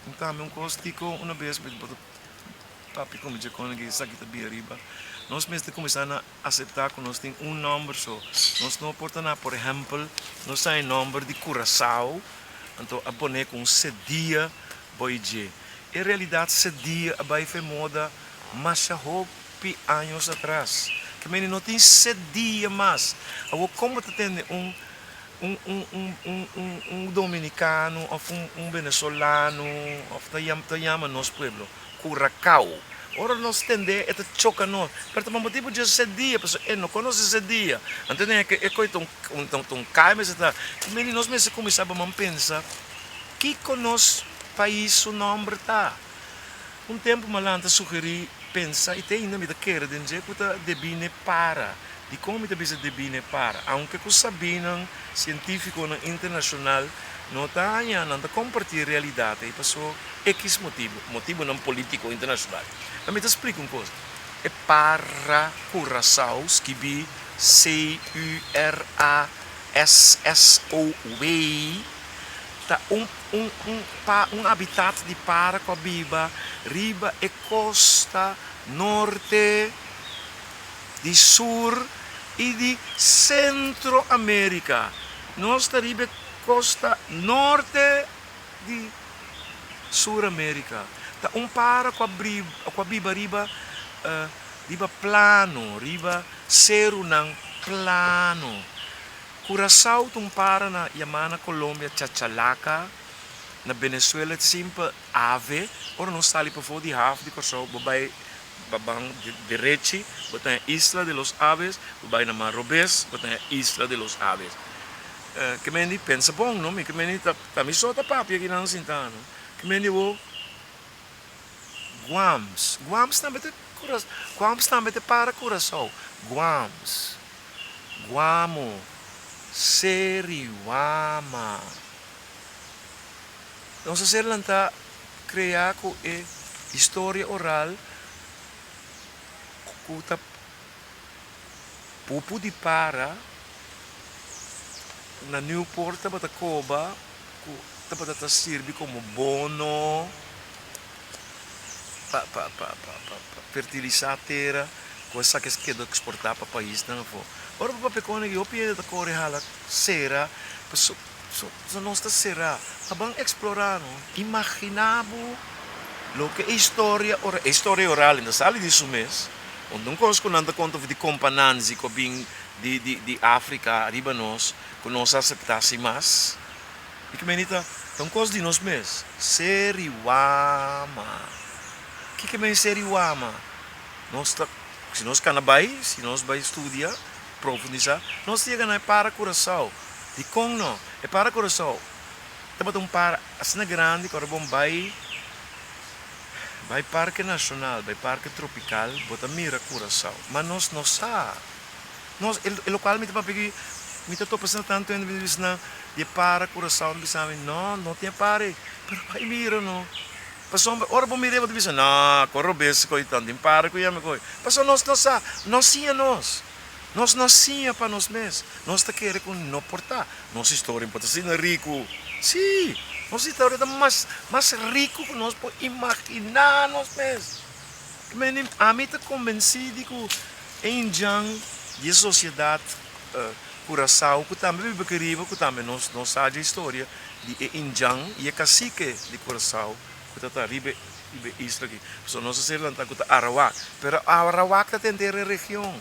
Então, um costico uma vez, papi como dizer quando que isso aqui tá bem arriba. Nós mesmo começamos a aceitar que nós temos número só. Nós não portamos, por exemplo, nós temos número de Curaçao, então a boneca com cedia boije. Em realidade, cedia a vai foi moda mas já anos atrás. Que não tem cedia mais. Agora, como tu tem um dominicano, ou um venezuelano, ou te chama nosso pueblo, Curacao. Ora nós tende a choca nós. Pero também motivo de esse dia, pessoal, não conhece esse dia. Então é que é coisa tão cai, mas está. Mas nós mesmo começamos a pensar que conosco país o nome está. Um tempo malanta sugeri pensa e tem ainda me quer dizer que tá debine para de como te bisa debine para aunque que sabinam científico na internacional não tá ainda não compartilhar realidade e passou X motivo não político internacional. Mas me te explico uma coisa. É para Curaçao, que bi Curassou, tá um habitat de Paracoabiba, riba e costa norte, de sur e de Centro-América. Nós está riba costa norte de Sur-América. Tá Paracoabiba riba riba plano, riba seru ng plano. Curaçao tung para na Yamana, Colômbia, Chachalaca, na Venezuela, simpa ave, ora não está ali para fora de half de Curaçao, babai babang direchi, botan Isla de los Aves, babai na Marrobes, botan Isla de los Aves. Que mendi pensa bom, não? Que mendi tá me solta papi aqui na Sintano. Que mendi o Guams, Guams também te Curaçao, Guams também te para Curaçao, Guams, Guamo. Seriwama. Então, se você está criar com a história oral, com o pupu de para, na Newport, bata coba, bata serve como bono, fertilizar a terra, coisa que é exportar para o país, não for. Ora, para pequeno, eu pedi a correr hala será, so nós está será, habang explorar, imaginabo lo que é história oral, ainda sali disso mês, onde não consigo nada conta de compananzi que vem de África, arriba nós, que nós aceitasse mais, e que menita, então coisa de nós mês, Seriwama. O que é Seriwama? Nós se nós canabay, se nós vai estudar, profundizar, nós temos que para Curaçao. De como não? É para Curaçao. Temos um para, assim grande, que bom vai Parque Nacional, vai Parque Tropical, bota mira Curaçao. Mas nós não sabe. Nós, o local me está pegando, me está pensando tanto em vez na de para Curaçao, me sabe, não tem pare, pero vai mira não. Passou, ora bom mire, vou dizer, não, corro bem, coitado, tem para com ele, coi. Passou nós não sabe, nós sim nós. Nós nascia para nós mesmos. Nós está querendo com não portar. Nossa história pode ser rico. Sim, nossa história é mais rico que nós podemos imaginar nós mesmos. A mim está convencido que em Jang, de sociedade Curaçao, que também vive querido, que também nós sabemos a história de Injang e a cacique de Curaçao, que está ribe isla aqui. Só nós sei lá que Arawak, pero Arawak está dentro da região.